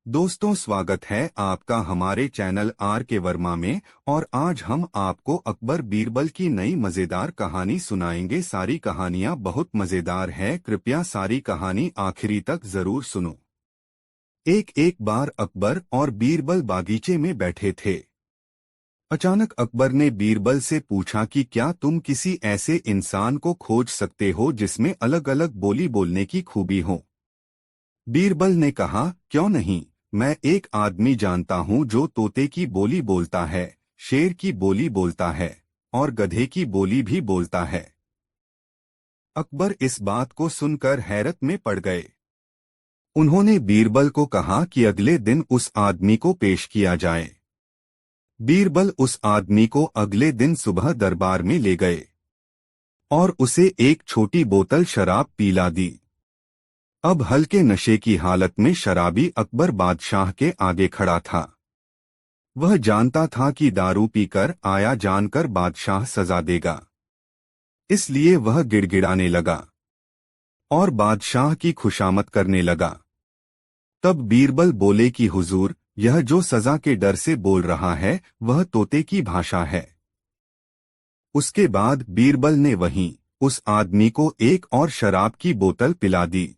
दोस्तों, स्वागत है आपका हमारे चैनल आर के वर्मा में। और आज हम आपको अकबर बीरबल की नई मजेदार कहानी सुनाएंगे। सारी कहानियां बहुत मजेदार है, कृपया सारी कहानी आखिरी तक जरूर सुनो। एक एक बार अकबर और बीरबल बागीचे में बैठे थे। अचानक अकबर ने बीरबल से पूछा कि क्या तुम किसी ऐसे इंसान को खोज सकते हो जिसमें अलग अलग बोली बोलने की खूबी हो। बीरबल ने कहा, क्यों नहीं, मैं एक आदमी जानता हूँ जो तोते की बोली बोलता है, शेर की बोली बोलता है और गधे की बोली भी बोलता है। अकबर इस बात को सुनकर हैरत में पड़ गए। उन्होंने बीरबल को कहा कि अगले दिन उस आदमी को पेश किया जाए। बीरबल उस आदमी को अगले दिन सुबह दरबार में ले गए और उसे एक छोटी बोतल शराब पिला दी। अब हल्के नशे की हालत में शराबी अकबर बादशाह के आगे खड़ा था। वह जानता था कि दारू पीकर आया जानकर बादशाह सजा देगा, इसलिए वह गिड़गिड़ाने लगा और बादशाह की खुशामद करने लगा। तब बीरबल बोले कि हुजूर, यह जो सजा के डर से बोल रहा है वह तोते की भाषा है। उसके बाद बीरबल ने वहीं उस आदमी को एक और शराब की बोतल पिला दी।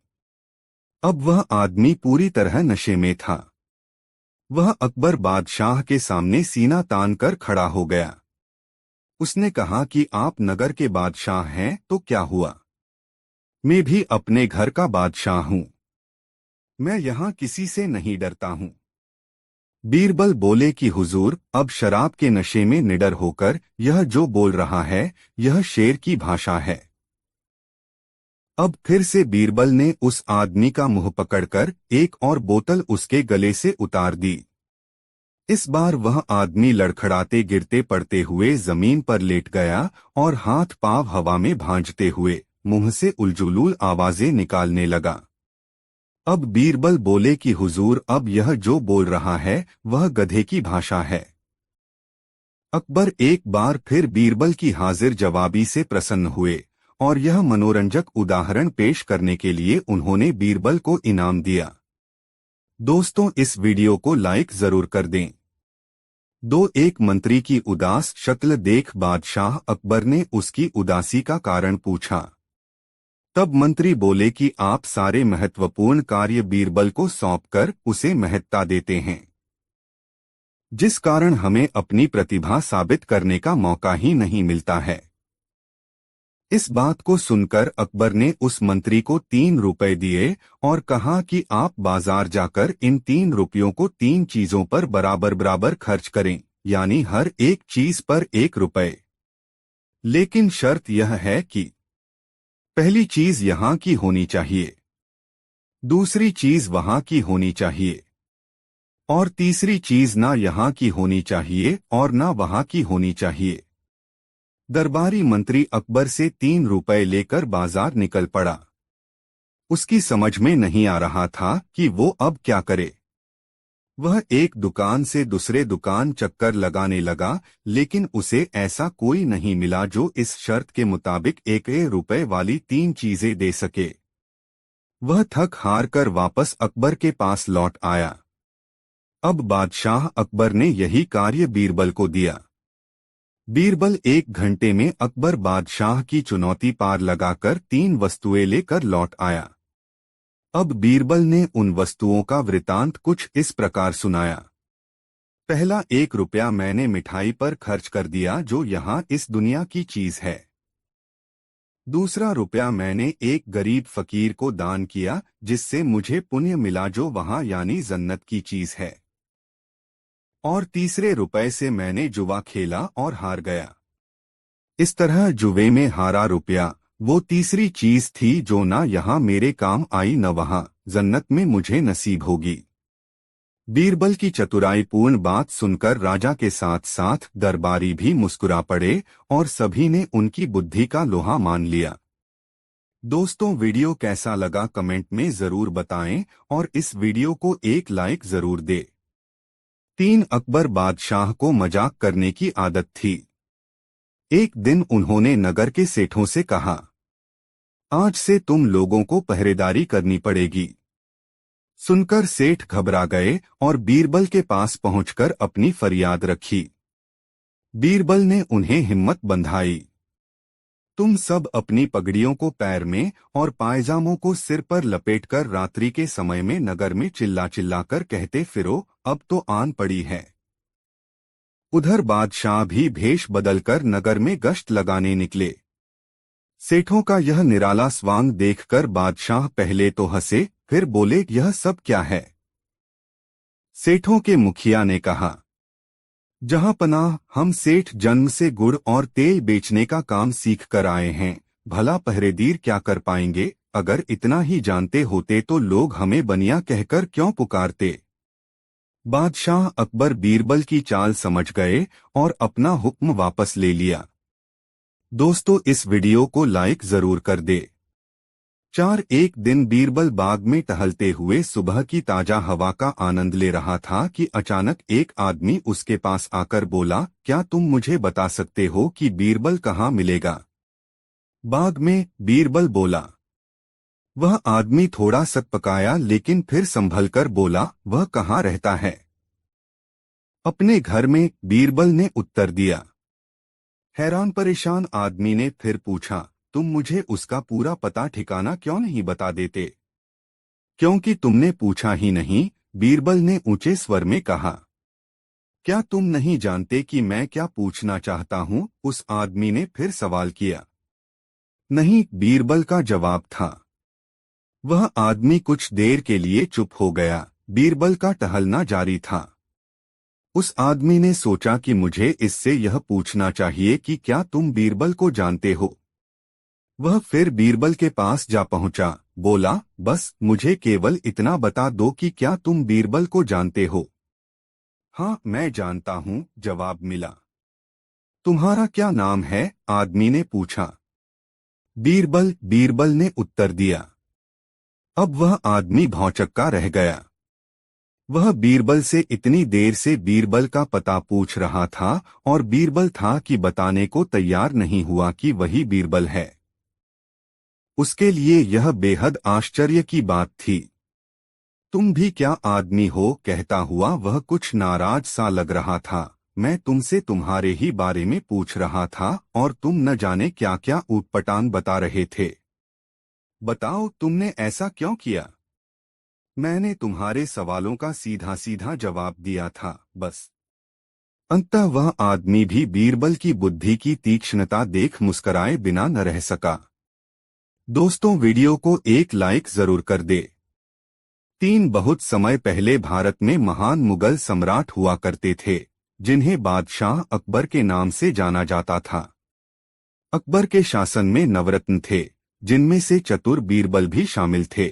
अब वह आदमी पूरी तरह नशे में था। वह अकबर बादशाह के सामने सीना तान कर खड़ा हो गया। उसने कहा कि आप नगर के बादशाह हैं तो क्या हुआ, मैं भी अपने घर का बादशाह हूँ। मैं यहाँ किसी से नहीं डरता हूँ। बीरबल बोले कि हुजूर, अब शराब के नशे में निडर होकर यह जो बोल रहा है यह शेर की भाषा है। अब फिर से बीरबल ने उस आदमी का मुंह पकड़कर एक और बोतल उसके गले से उतार दी। इस बार वह आदमी लड़खड़ाते गिरते पड़ते हुए जमीन पर लेट गया और हाथ पांव हवा में भांजते हुए मुंह से उलझुलूल आवाजें निकालने लगा। अब बीरबल बोले कि हुजूर, अब यह जो बोल रहा है वह गधे की भाषा है। अकबर एक बार फिर बीरबल की हाजिर जवाबी से प्रसन्न हुए और यह मनोरंजक उदाहरण पेश करने के लिए उन्होंने बीरबल को इनाम दिया। दोस्तों, इस वीडियो को लाइक जरूर कर दें। एक मंत्री की उदास शक्ल देख बादशाह अकबर ने उसकी उदासी का कारण पूछा। तब मंत्री बोले कि आप सारे महत्वपूर्ण कार्य बीरबल को सौंपकर उसे महत्ता देते हैं, जिस कारण हमें अपनी प्रतिभा साबित करने का मौका ही नहीं मिलता है। इस बात को सुनकर अकबर ने उस मंत्री को 3 रुपए दिए और कहा कि आप बाजार जाकर इन 3 रुपयों को 3 चीजों पर बराबर बराबर खर्च करें, यानी हर एक चीज पर 1 रुपए। लेकिन शर्त यह है कि पहली चीज यहाँ की होनी चाहिए, दूसरी चीज वहाँ की होनी चाहिए और तीसरी चीज ना यहाँ की होनी चाहिए और ना वहाँ की होनी चाहिए। दरबारी मंत्री अकबर से 3 रुपए लेकर बाजार निकल पड़ा। उसकी समझ में नहीं आ रहा था कि वो अब क्या करे। वह एक दुकान से दूसरे दुकान चक्कर लगाने लगा, लेकिन उसे ऐसा कोई नहीं मिला जो इस शर्त के मुताबिक 1 रुपए वाली 3 चीजें दे सके। वह थक हार कर वापस अकबर के पास लौट आया। अब बादशाह अकबर ने यही कार्य बीरबल को दिया। बीरबल 1 घंटे में अकबर बादशाह की चुनौती पार लगाकर 3 वस्तुएं लेकर लौट आया। अब बीरबल ने उन वस्तुओं का वृतांत कुछ इस प्रकार सुनाया। पहला, 1 रुपया मैंने मिठाई पर खर्च कर दिया जो यहाँ इस दुनिया की चीज है। दूसरा रुपया मैंने एक गरीब फकीर को दान किया जिससे मुझे पुण्य मिला जो वहाँ यानी जन्नत की चीज है। और तीसरे रुपए से मैंने जुआ खेला और हार गया। इस तरह जुए में हारा रुपया वो तीसरी चीज थी जो ना यहाँ मेरे काम आई न वहाँ जन्नत में मुझे नसीब होगी। बीरबल की चतुराईपूर्ण बात सुनकर राजा के साथ साथ दरबारी भी मुस्कुरा पड़े और सभी ने उनकी बुद्धि का लोहा मान लिया। दोस्तों, वीडियो कैसा लगा कमेंट में जरूर बताएं और इस वीडियो को एक लाइक जरूर दे। 3, अकबर बादशाह को मजाक करने की आदत थी। एक दिन उन्होंने नगर के सेठों से कहा, आज से तुम लोगों को पहरेदारी करनी पड़ेगी। सुनकर सेठ घबरा गए और बीरबल के पास पहुंचकर अपनी फरियाद रखी। बीरबल ने उन्हें हिम्मत बंधाई। तुम सब अपनी पगड़ियों को पैर में और पायजामों को सिर पर लपेटकर रात्रि के समय में नगर में चिल्ला चिल्लाकर कहते फिरो, अब तो आन पड़ी है। उधर बादशाह भी भेष बदलकर नगर में गश्त लगाने निकले। सेठों का यह निराला स्वांग देखकर बादशाह पहले तो हंसे, फिर बोले, यह सब क्या है? सेठों के मुखिया ने कहा, जहां पनाह, हम सेठ जन्म से गुड़ और तेल बेचने का काम सीख कर आए हैं। भला पहरेदीर क्या कर पाएंगे? अगर इतना ही जानते होते तो लोग हमें बनिया कहकर क्यों पुकारते? बादशाह अकबर बीरबल की चाल समझ गए और अपना हुक्म वापस ले लिया। दोस्तों, इस वीडियो को लाइक जरूर कर दे। एक दिन बीरबल बाग में टहलते हुए सुबह की ताजा हवा का आनंद ले रहा था कि अचानक एक आदमी उसके पास आकर बोला, क्या तुम मुझे बता सकते हो कि बीरबल कहाँ मिलेगा? बाग में, बीरबल बोला। वह आदमी थोड़ा सकपकाया लेकिन फिर संभलकर बोला, वह कहाँ रहता है? अपने घर में, बीरबल ने उत्तर दिया। हैरान परेशान आदमी ने फिर पूछा, तुम मुझे उसका पूरा पता ठिकाना क्यों नहीं बता देते? क्योंकि तुमने पूछा ही नहीं, बीरबल ने ऊंचे स्वर में कहा। क्या तुम नहीं जानते कि मैं क्या पूछना चाहता हूं? उस आदमी ने फिर सवाल किया। नहीं, बीरबल का जवाब था। वह आदमी कुछ देर के लिए चुप हो गया। बीरबल का टहलना जारी था। उस आदमी ने सोचा कि मुझे इससे यह पूछना चाहिए कि क्या तुम बीरबल को जानते हो? वह फिर बीरबल के पास जा पहुंचा, बोला, बस मुझे केवल इतना बता दो कि क्या तुम बीरबल को जानते हो? हाँ, मैं जानता हूँ, जवाब मिला। तुम्हारा क्या नाम है? आदमी ने पूछा। बीरबल, बीरबल ने उत्तर दिया। अब वह आदमी भौंचक्का रह गया। वह बीरबल से इतनी देर से बीरबल का पता पूछ रहा था और बीरबल था कि बताने को तैयार नहीं हुआ कि वही बीरबल है। उसके लिए यह बेहद आश्चर्य की बात थी। तुम भी क्या आदमी हो? कहता हुआ वह कुछ नाराज सा लग रहा था। मैं तुमसे तुम्हारे ही बारे में पूछ रहा था और तुम न जाने क्या क्या ऊटपटांग बता रहे थे। बताओ, तुमने ऐसा क्यों किया? मैंने तुम्हारे सवालों का सीधा सीधा जवाब दिया था, बस। अंततः वह आदमी भी बीरबल की बुद्धि की तीक्ष्णता देख मुस्कराए बिना न रह सका। दोस्तों, वीडियो को एक लाइक जरूर कर दे। बहुत समय पहले भारत में महान मुगल सम्राट हुआ करते थे, जिन्हें बादशाह अकबर के नाम से जाना जाता था। अकबर के शासन में नवरत्न थे, जिनमें से चतुर बीरबल भी शामिल थे।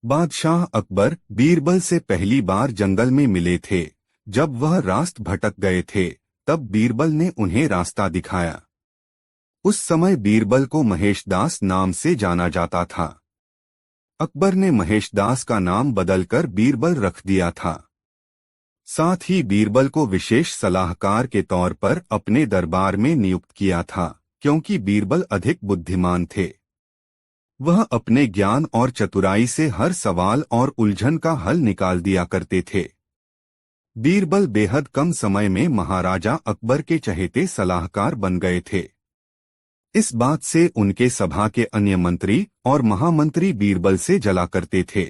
बादशाह अकबर बीरबल से पहली बार जंगल में मिले थे। जब वह रास्ते भटक गए थे, तब बीरबल ने उन्हें रास्ता दिखाया। उस समय बीरबल को महेशदास नाम से जाना जाता था। अकबर ने महेशदास का नाम बदलकर बीरबल रख दिया था। साथ ही बीरबल को विशेष सलाहकार के तौर पर अपने दरबार में नियुक्त किया था, क्योंकि बीरबल अधिक बुद्धिमान थे। वह अपने ज्ञान और चतुराई से हर सवाल और उलझन का हल निकाल दिया करते थे। बीरबल बेहद कम समय में महाराजा अकबर के चहेते सलाहकार बन गए थे। इस बात से उनके सभा के अन्य मंत्री और महामंत्री बीरबल से जला करते थे।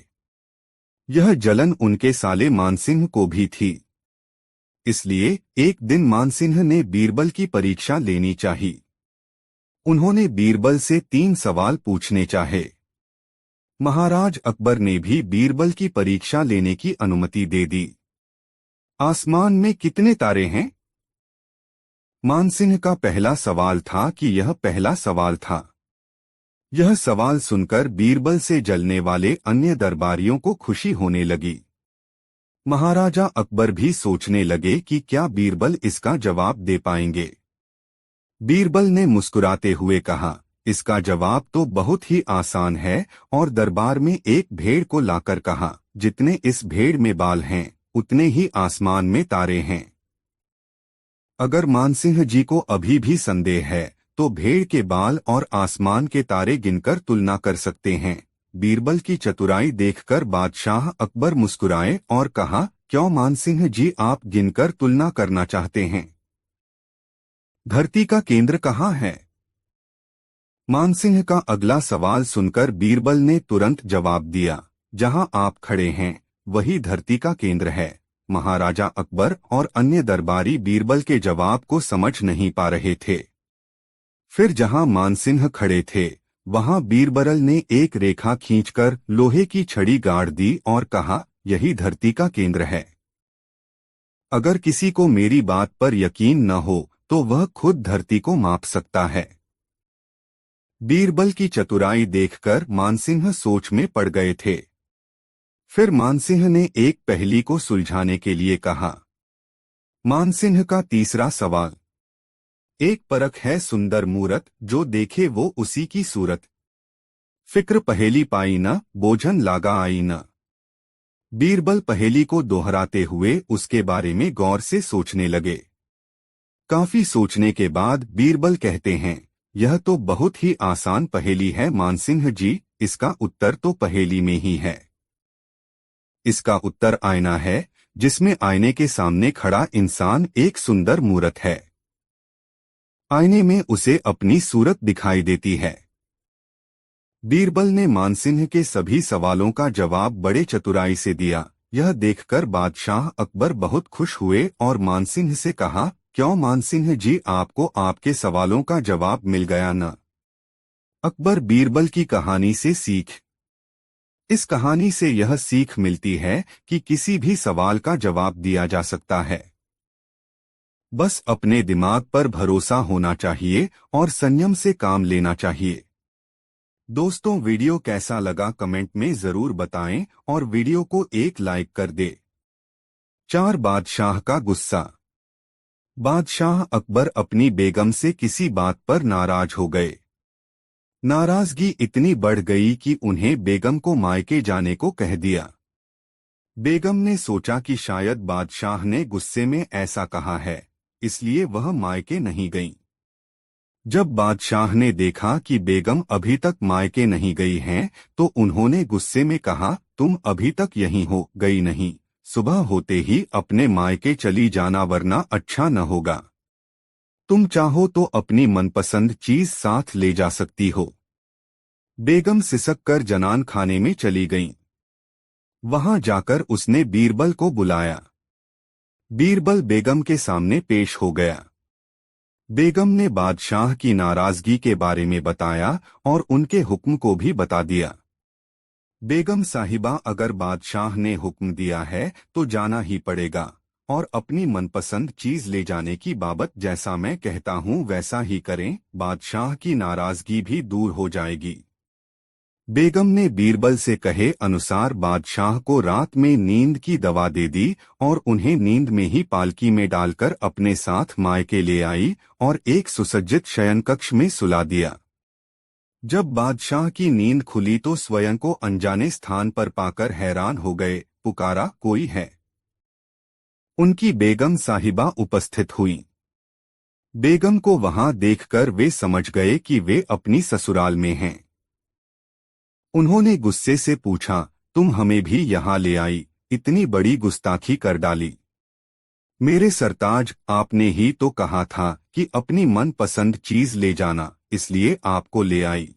यह जलन उनके साले मानसिंह को भी थी। इसलिए एक दिन मानसिंह ने बीरबल की परीक्षा लेनी चाहिए। उन्होंने बीरबल से 3 सवाल पूछने चाहे। महाराज अकबर ने भी बीरबल की परीक्षा लेने की अनुमति दे दी। आसमान में कितने तारे हैं? मानसिंह का पहला सवाल था कि यह पहला सवाल था। यह सवाल सुनकर बीरबल से जलने वाले अन्य दरबारियों को खुशी होने लगी। महाराजा अकबर भी सोचने लगे कि क्या बीरबल इसका जवाब दे पाएंगे। बीरबल ने मुस्कुराते हुए कहा, इसका जवाब तो बहुत ही आसान है, और दरबार में एक भेड़ को लाकर कहा, जितने इस भेड़ में बाल हैं, उतने ही आसमान में तारे हैं। अगर मानसिंह जी को अभी भी संदेह है, तो भेड़ के बाल और आसमान के तारे गिनकर तुलना कर सकते हैं। बीरबल की चतुराई देखकर बादशाह अकबर मुस्कुराए और कहा, क्यों मानसिंह जी, आप गिनकर तुलना करना चाहते हैं? धरती का केंद्र कहाँ है? मानसिंह का अगला सवाल सुनकर बीरबल ने तुरंत जवाब दिया, जहां आप खड़े हैं वही धरती का केंद्र है। महाराजा अकबर और अन्य दरबारी बीरबल के जवाब को समझ नहीं पा रहे थे। फिर जहां मानसिंह खड़े थे वहां बीरबल ने एक रेखा खींचकर लोहे की छड़ी गाड़ दी और कहा, यही धरती का केंद्र है। अगर किसी को मेरी बात पर यकीन न हो तो वह खुद धरती को माप सकता है। बीरबल की चतुराई देखकर मानसिंह सोच में पड़ गए थे। फिर मानसिंह ने एक पहेली को सुलझाने के लिए कहा। मानसिंह का तीसरा सवाल। एक परख है सुंदर मूरत, जो देखे वो उसी की सूरत। फिक्र पहेली पाई न, बोझन लागा आई न। बीरबल पहेली को दोहराते हुए उसके बारे में गौर से सोचने लगे। काफी सोचने के बाद बीरबल कहते हैं, यह तो बहुत ही आसान पहेली है मानसिंह जी, इसका उत्तर तो पहेली में ही है। इसका उत्तर आईना है, जिसमें आईने के सामने खड़ा इंसान एक सुंदर मूरत है। आईने में उसे अपनी सूरत दिखाई देती है। बीरबल ने मानसिंह के सभी सवालों का जवाब बड़े चतुराई से दिया। यह देखकर बादशाह अकबर बहुत खुश हुए और मानसिंह से कहा, क्यों मानसिंह जी, आपको आपके सवालों का जवाब मिल गया न? अकबर बीरबल की कहानी से सीख। इस कहानी से यह सीख मिलती है कि किसी भी सवाल का जवाब दिया जा सकता है। बस अपने दिमाग पर भरोसा होना चाहिए और संयम से काम लेना चाहिए। दोस्तों, वीडियो कैसा लगा कमेंट में जरूर बताएं और वीडियो को एक लाइक कर दे। 4 बादशाह का गुस्सा। बादशाह अकबर अपनी बेगम से किसी बात पर नाराज हो गए। नाराजगी इतनी बढ़ गई कि उन्हें बेगम को मायके जाने को कह दिया। बेगम ने सोचा कि शायद बादशाह ने गुस्से में ऐसा कहा है, इसलिए वह मायके नहीं गईं। जब बादशाह ने देखा कि बेगम अभी तक मायके नहीं गई हैं, तो उन्होंने गुस्से में कहा, तुम अभी तक यहीं हो, गई नहीं। सुबह होते ही अपने मायके चली जाना, वरना अच्छा न होगा। तुम चाहो तो अपनी मनपसंद चीज साथ ले जा सकती हो। बेगम सिसक कर जनान खाने में चली गईं। वहां जाकर उसने बीरबल को बुलाया। बीरबल बेगम के सामने पेश हो गया। बेगम ने बादशाह की नाराजगी के बारे में बताया और उनके हुक्म को भी बता दिया। बेगम साहिबा, अगर बादशाह ने हुक्म दिया है तो जाना ही पड़ेगा, और अपनी मनपसंद चीज ले जाने की बाबत जैसा मैं कहता हूँ वैसा ही करें, बादशाह की नाराजगी भी दूर हो जाएगी। बेगम ने बीरबल से कहे अनुसार बादशाह को रात में नींद की दवा दे दी और उन्हें नींद में ही पालकी में डालकर अपने साथ मायके ले आई और एक सुसज्जित शयनकक्ष में सुला दिया। जब बादशाह की नींद खुली तो स्वयं को अनजाने स्थान पर पाकर हैरान हो गए। पुकारा, कोई है? उनकी बेगम साहिबा उपस्थित हुई। बेगम को वहां देखकर वे समझ गए कि वे अपनी ससुराल में हैं। उन्होंने गुस्से से पूछा, तुम हमें भी यहाँ ले आई, इतनी बड़ी गुस्ताखी कर डाली। मेरे सरताज, आपने ही तो कहा था कि अपनी मनपसंद चीज ले जाना, इसलिए आपको ले आई।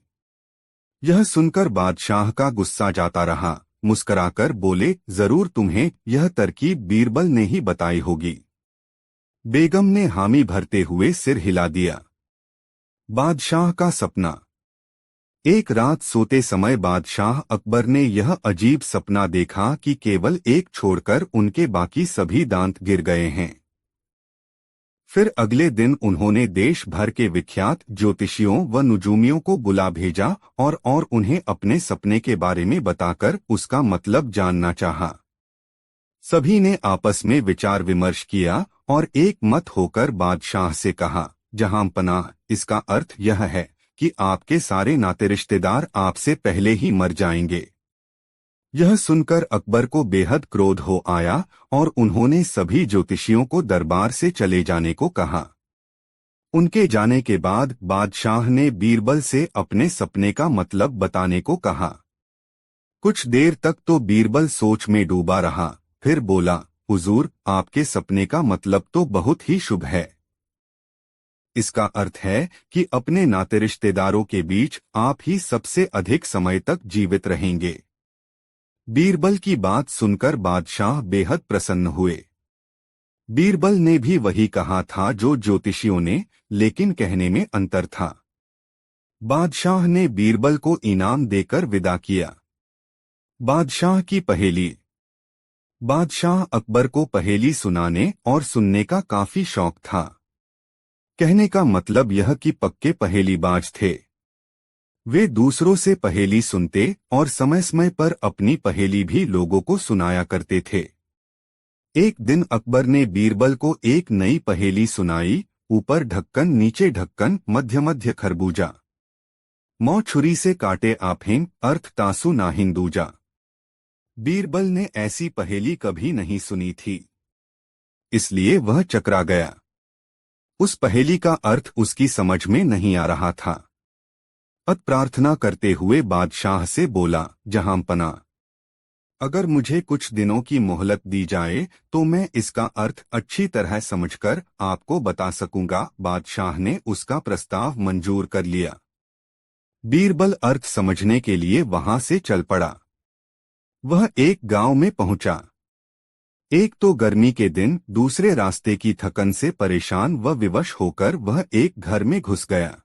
यह सुनकर बादशाह का गुस्सा जाता रहा। मुस्कुराकर बोले, जरूर तुम्हें यह तरकीब बीरबल ने ही बताई होगी। बेगम ने हामी भरते हुए सिर हिला दिया। बादशाह का सपना। एक रात सोते समय बादशाह अकबर ने यह अजीब सपना देखा कि केवल एक छोड़कर उनके बाकी सभी दांत गिर गए हैं। फिर अगले दिन उन्होंने देश भर के विख्यात ज्योतिषियों व नुजूमियों को बुला भेजा और उन्हें अपने सपने के बारे में बताकर उसका मतलब जानना चाहा। सभी ने आपस में विचार विमर्श किया और एक मत होकर बादशाह से कहा, जहांपनाह, इसका अर्थ यह है कि आपके सारे नाते रिश्तेदार आपसे पहले ही मर जाएंगे। यह सुनकर अकबर को बेहद क्रोध हो आया और उन्होंने सभी ज्योतिषियों को दरबार से चले जाने को कहा। उनके जाने के बाद बादशाह ने बीरबल से अपने सपने का मतलब बताने को कहा। कुछ देर तक तो बीरबल सोच में डूबा रहा, फिर बोला, हुजूर, आपके सपने का मतलब तो बहुत ही शुभ है। इसका अर्थ है कि अपने नाते रिश्तेदारों के बीच आप ही सबसे अधिक समय तक जीवित रहेंगे। बीरबल की बात सुनकर बादशाह बेहद प्रसन्न हुए। बीरबल ने भी वही कहा था जो ज्योतिषियों ने, लेकिन कहने में अंतर था। बादशाह ने बीरबल को इनाम देकर विदा किया। बादशाह की पहेली। बादशाह अकबर को पहेली सुनाने और सुनने का काफी शौक था। कहने का मतलब यह कि पक्के पहेलीबाज थे। वे दूसरों से पहेली सुनते और समय समय पर अपनी पहेली भी लोगों को सुनाया करते थे। एक दिन अकबर ने बीरबल को एक नई पहेली सुनाई। ऊपर ढक्कन, नीचे ढक्कन, मध्य मध्य खरबूजा। मौ छुरी से काटे आफिंग, अर्थ तासु नाहिन दूजा। बीरबल ने ऐसी पहेली कभी नहीं सुनी थी, इसलिए वह चकरा गया। उस पहेली का अर्थ उसकी समझ में नहीं आ रहा था। अत प्रार्थना करते हुए बादशाह से बोला, जहांपना, अगर मुझे कुछ दिनों की मोहलत दी जाए तो मैं इसका अर्थ अच्छी तरह समझकर आपको बता सकूंगा। बादशाह ने उसका प्रस्ताव मंजूर कर लिया। बीरबल अर्थ समझने के लिए वहां से चल पड़ा। वह एक गांव में पहुंचा। एक तो गर्मी के दिन, दूसरे रास्ते की थकन से परेशान व विवश होकर वह एक घर में घुस गया।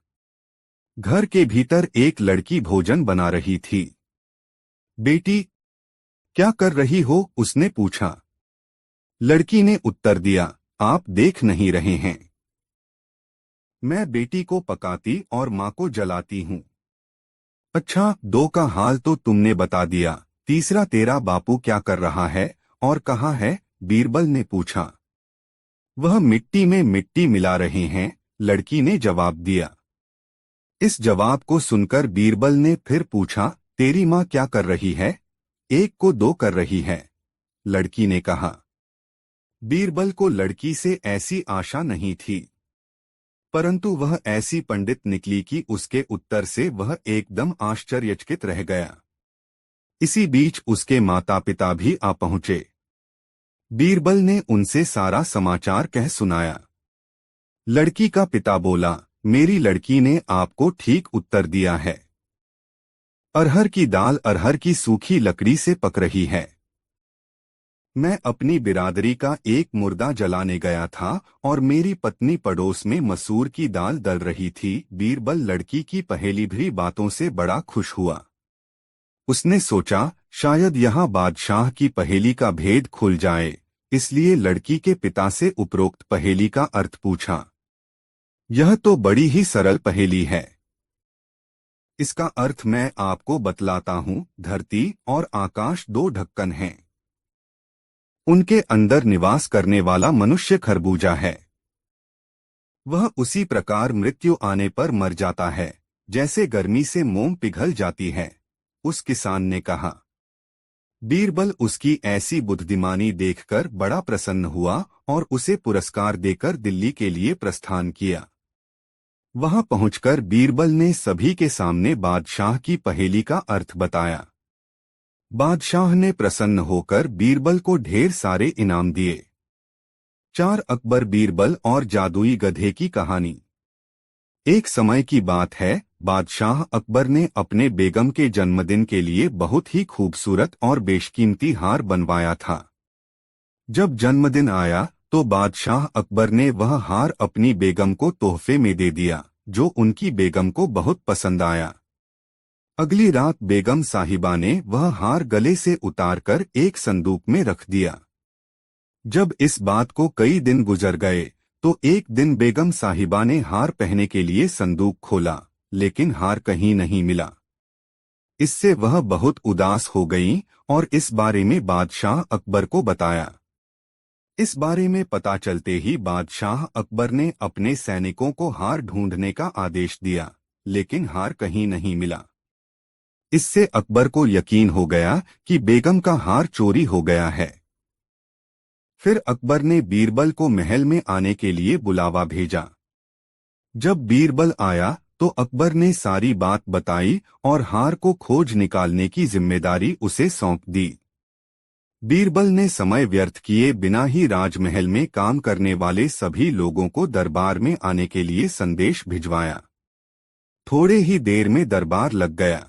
घर के भीतर एक लड़की भोजन बना रही थी। बेटी, क्या कर रही हो? उसने पूछा। लड़की ने उत्तर दिया, आप देख नहीं रहे हैं, मैं बेटी को पकाती और माँ को जलाती हूँ। अच्छा, दो का हाल तो तुमने बता दिया, तीसरा तेरा बापू क्या कर रहा है और कहाँ है? बीरबल ने पूछा। वह मिट्टी में मिट्टी मिला रहे हैं, लड़की ने जवाब दिया। इस जवाब को सुनकर बीरबल ने फिर पूछा, तेरी माँ क्या कर रही है? एक को दो कर रही है, लड़की ने कहा। बीरबल को लड़की से ऐसी आशा नहीं थी, परंतु वह ऐसी पंडित निकली कि उसके उत्तर से वह एकदम आश्चर्यचकित रह गया। इसी बीच उसके माता पिता भी आ पहुंचे। बीरबल ने उनसे सारा समाचार कह सुनाया। लड़की का पिता बोला, मेरी लड़की ने आपको ठीक उत्तर दिया है। अरहर की दाल अरहर की सूखी लकड़ी से पक रही है। मैं अपनी बिरादरी का एक मुर्दा जलाने गया था और मेरी पत्नी पड़ोस में मसूर की दाल दल रही थी। बीरबल लड़की की पहेली भरी बातों से बड़ा खुश हुआ। उसने सोचा, शायद यहाँ बादशाह की पहेली का भेद खुल जाए, इसलिए लड़की के पिता से उपरोक्त पहेली का अर्थ पूछा। यह तो बड़ी ही सरल पहेली है। इसका अर्थ मैं आपको बतलाता हूँ। धरती और आकाश दो ढक्कन हैं। उनके अंदर निवास करने वाला मनुष्य खरबूजा है। वह उसी प्रकार मृत्यु आने पर मर जाता है, जैसे गर्मी से मोम पिघल जाती है। उस किसान ने कहा। बीरबल उसकी ऐसी बुद्धिमानी देखकर बड़ा प्रसन्न हुआ और उसे पुरस्कार देकर दिल्ली के लिए प्रस्थान किया। वहां पहुंचकर बीरबल ने सभी के सामने बादशाह की पहेली का अर्थ बताया। बादशाह ने प्रसन्न होकर बीरबल को ढेर सारे इनाम दिए। 4 अकबर बीरबल और जादुई गधे की कहानी। एक समय की बात है, बादशाह अकबर ने अपने बेगम के जन्मदिन के लिए बहुत ही खूबसूरत और बेशकीमती हार बनवाया था। जब जन्मदिन आया तो बादशाह अकबर ने वह हार अपनी बेगम को तोहफे में दे दिया, जो उनकी बेगम को बहुत पसंद आया। अगली रात बेगम साहिबा ने वह हार गले से उतारकर एक संदूक में रख दिया। जब इस बात को कई दिन गुजर गए तो एक दिन बेगम साहिबा ने हार पहनने के लिए संदूक खोला, लेकिन हार कहीं नहीं मिला। इससे वह बहुत उदास हो गईं और इस बारे में बादशाह अकबर को बताया। इस बारे में पता चलते ही बादशाह अकबर ने अपने सैनिकों को हार ढूंढने का आदेश दिया, लेकिन हार कहीं नहीं मिला। इससे अकबर को यकीन हो गया कि बेगम का हार चोरी हो गया है। फिर अकबर ने बीरबल को महल में आने के लिए बुलावा भेजा। जब बीरबल आया तो अकबर ने सारी बात बताई और हार को खोज निकालने की जिम्मेदारी उसे सौंप दी। बीरबल ने समय व्यर्थ किए बिना ही राजमहल में काम करने वाले सभी लोगों को दरबार में आने के लिए संदेश भिजवाया। थोड़े ही देर में दरबार लग गया।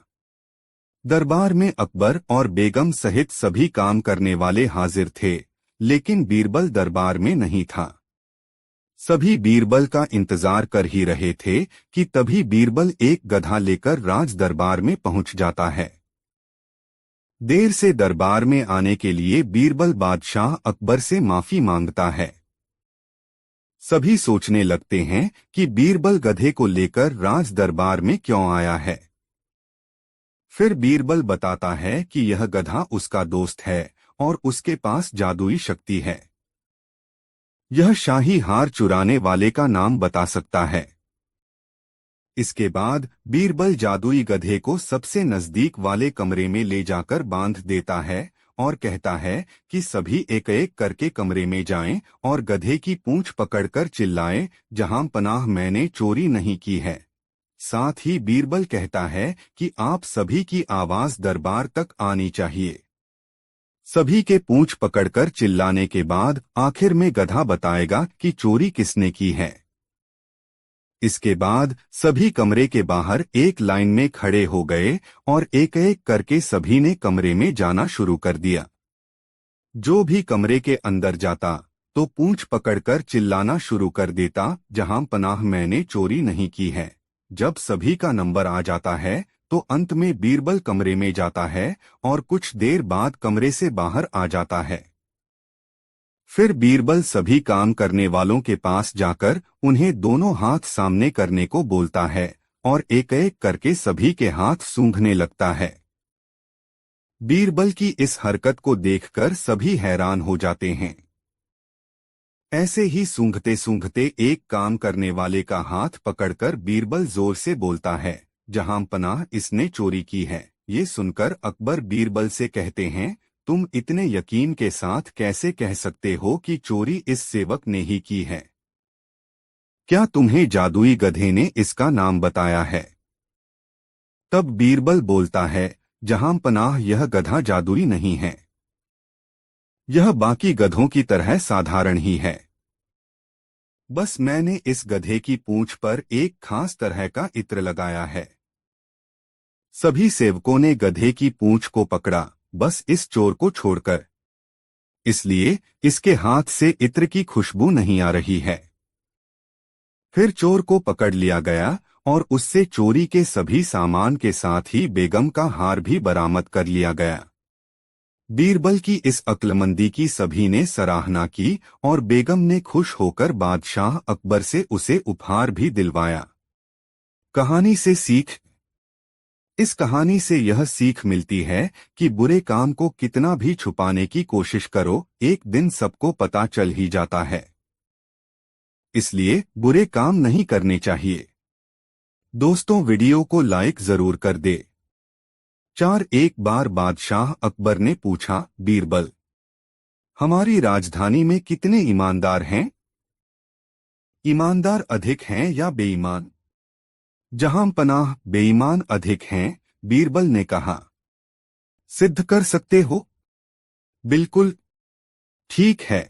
दरबार में अकबर और बेगम सहित सभी काम करने वाले हाजिर थे, लेकिन बीरबल दरबार में नहीं था। सभी बीरबल का इंतजार कर ही रहे थे कि तभी बीरबल एक गधा लेकर राज दरबार में पहुंच जाता है। देर से दरबार में आने के लिए बीरबल बादशाह अकबर से माफी मांगता है। सभी सोचने लगते हैं कि बीरबल गधे को लेकर राज दरबार में क्यों आया है। फिर बीरबल बताता है कि यह गधा उसका दोस्त है और उसके पास जादुई शक्ति है। यह शाही हार चुराने वाले का नाम बता सकता है। इसके बाद बीरबल जादुई गधे को सबसे नजदीक वाले कमरे में ले जाकर बांध देता है और कहता है कि सभी एक एक करके कमरे में जाएं और गधे की पूंछ पकड़कर चिल्लाएं, जहां पनाह मैंने चोरी नहीं की है। साथ ही बीरबल कहता है कि आप सभी की आवाज दरबार तक आनी चाहिए। सभी के पूंछ पकड़कर चिल्लाने के बाद आखिर में गधा बताएगा कि चोरी किसने की है। इसके बाद सभी कमरे के बाहर एक लाइन में खड़े हो गए और एक एक करके सभी ने कमरे में जाना शुरू कर दिया। जो भी कमरे के अंदर जाता तो पूंछ पकड़कर चिल्लाना शुरू कर देता, जहां पनाह मैंने चोरी नहीं की है। जब सभी का नंबर आ जाता है तो अंत में बीरबल कमरे में जाता है और कुछ देर बाद कमरे से बाहर आ जाता है। फिर बीरबल सभी काम करने वालों के पास जाकर उन्हें दोनों हाथ सामने करने को बोलता है और एक एक करके सभी के हाथ सूंघने लगता है। बीरबल की इस हरकत को देखकर सभी हैरान हो जाते हैं। ऐसे ही सूंघते सूंघते एक काम करने वाले का हाथ पकड़कर बीरबल जोर से बोलता है, जहां पनाह इसने चोरी की है। ये सुनकर अकबर बीरबल से कहते हैं, तुम इतने यकीन के साथ कैसे कह सकते हो कि चोरी इस सेवक ने ही की है? क्या तुम्हें जादुई गधे ने इसका नाम बताया है? तब बीरबल बोलता है, जहां पनाह यह गधा जादुई नहीं है। यह बाकी गधों की तरह साधारण ही है। बस मैंने इस गधे की पूंछ पर एक खास तरह का इत्र लगाया है। सभी सेवकों ने गधे की पूंछ को पकड़ा, बस इस चोर को छोड़कर। इसलिए इसके हाथ से इत्र की खुशबू नहीं आ रही है। फिर चोर को पकड़ लिया गया और उससे चोरी के सभी सामान के साथ ही बेगम का हार भी बरामद कर लिया गया। बीरबल की इस अक्लमंदी की सभी ने सराहना की और बेगम ने खुश होकर बादशाह अकबर से उसे उपहार भी दिलवाया। कहानी से सीख। इस कहानी से यह सीख मिलती है कि बुरे काम को कितना भी छुपाने की कोशिश करो, एक दिन सबको पता चल ही जाता है। इसलिए बुरे काम नहीं करने चाहिए। दोस्तों, वीडियो को लाइक जरूर कर दे। 4 एक बार बादशाह अकबर ने पूछा, बीरबल, हमारी राजधानी में कितने ईमानदार हैं? ईमानदार अधिक हैं या बेईमान? जहां पनाह बेईमान अधिक हैं, बीरबल ने कहा। सिद्ध कर सकते हो? बिल्कुल। ठीक है,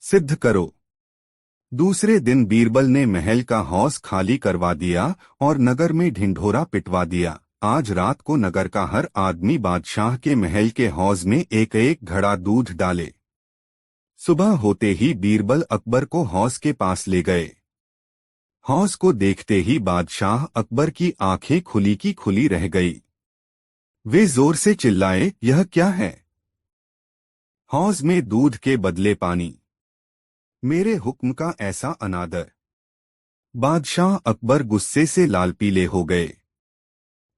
सिद्ध करो। दूसरे दिन बीरबल ने महल का हौज खाली करवा दिया और नगर में ढिंढोरा पिटवा दिया। आज रात को नगर का हर आदमी बादशाह के महल के हौज में एक एक घड़ा दूध डाले। सुबह होते ही बीरबल अकबर को हौज के पास ले गए। हौज को देखते ही बादशाह अकबर की आंखें खुली की खुली रह गई। वे जोर से चिल्लाए, यह क्या है? हौज में दूध के बदले पानी। मेरे हुक्म का ऐसा अनादर। बादशाह अकबर गुस्से से लाल पीले हो गए।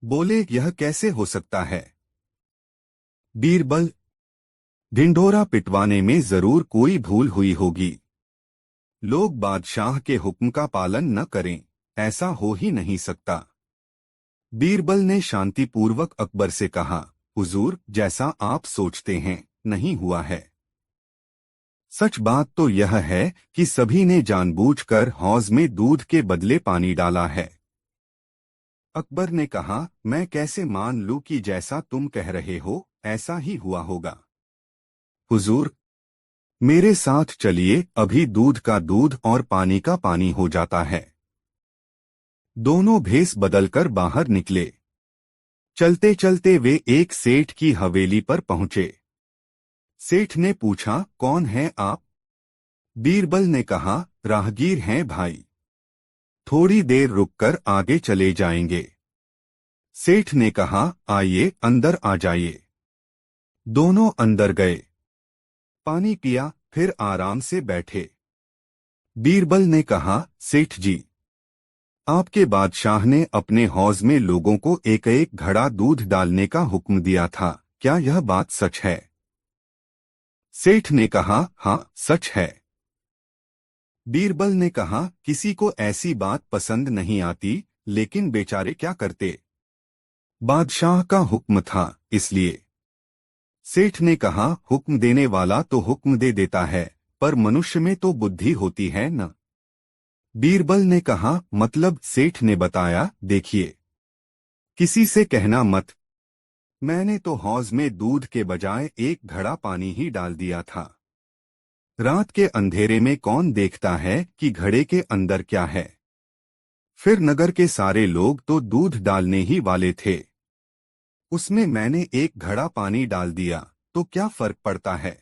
बोले, यह कैसे हो सकता है? बीरबल, ढिंढोरा पिटवाने में जरूर कोई भूल हुई होगी। लोग बादशाह के हुक्म का पालन न करें, ऐसा हो ही नहीं सकता। बीरबल ने शांतिपूर्वक अकबर से कहा, हुजूर, जैसा आप सोचते हैं नहीं हुआ है। सच बात तो यह है कि सभी ने जानबूझकर हौज में दूध के बदले पानी डाला है। अकबर ने कहा, मैं कैसे मान लूं कि जैसा तुम कह रहे हो ऐसा ही हुआ होगा। हुजूर, मेरे साथ चलिए, अभी दूध का दूध और पानी का पानी हो जाता है। दोनों भेस बदलकर बाहर निकले। चलते चलते वे एक सेठ की हवेली पर पहुंचे। सेठ ने पूछा, कौन हैं आप? बीरबल ने कहा, राहगीर हैं भाई, थोड़ी देर रुककर आगे चले जाएंगे। सेठ ने कहा, आइए अंदर आ जाइए। दोनों अंदर गए, पानी पिया, फिर आराम से बैठे। बीरबल ने कहा, सेठ जी, आपके बादशाह ने अपने हौज में लोगों को एक एक घड़ा दूध डालने का हुक्म दिया था, क्या यह बात सच है? सेठ ने कहा, हाँ सच है। बीरबल ने कहा, किसी को ऐसी बात पसंद नहीं आती, लेकिन बेचारे क्या करते, बादशाह का हुक्म था इसलिए। सेठ ने कहा, हुक्म देने वाला तो हुक्म दे देता है, पर मनुष्य में तो बुद्धि होती है न। बीरबल ने कहा, मतलब? सेठ ने बताया, देखिए, किसी से कहना मत, मैंने तो हौज में दूध के बजाय एक घड़ा पानी ही डाल दिया था। रात के अंधेरे में कौन देखता है कि घड़े के अंदर क्या है? फिर नगर के सारे लोग तो दूध डालने ही वाले थे, उसमें मैंने एक घड़ा पानी डाल दिया, तो क्या फर्क पड़ता है?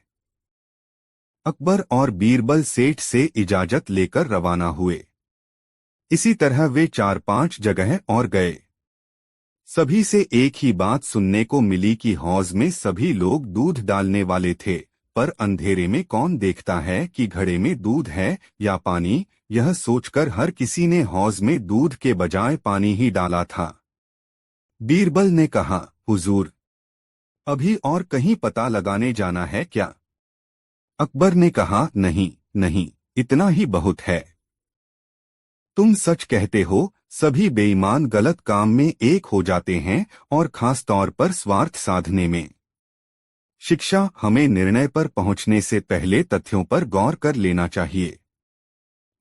अकबर और बीरबल सेठ से इजाजत लेकर रवाना हुए। इसी तरह वे 4-5 जगह और गए। सभी से एक ही बात सुनने को मिली कि हौज में सभी लोग दूध डालने वाले थे, पर अंधेरे में कौन देखता है कि घड़े में दूध है या पानी। यह सोचकर हर किसी ने हौज में दूध के बजाय पानी ही डाला था। बीरबल ने कहा, हुजूर, अभी और कहीं पता लगाने जाना है क्या? अकबर ने कहा, नहीं नहीं, इतना ही बहुत है। तुम सच कहते हो, सभी बेईमान गलत काम में एक हो जाते हैं, और खास तौर पर स्वार्थ साधने में। शिक्षा, हमें निर्णय पर पहुंचने से पहले तथ्यों पर गौर कर लेना चाहिए।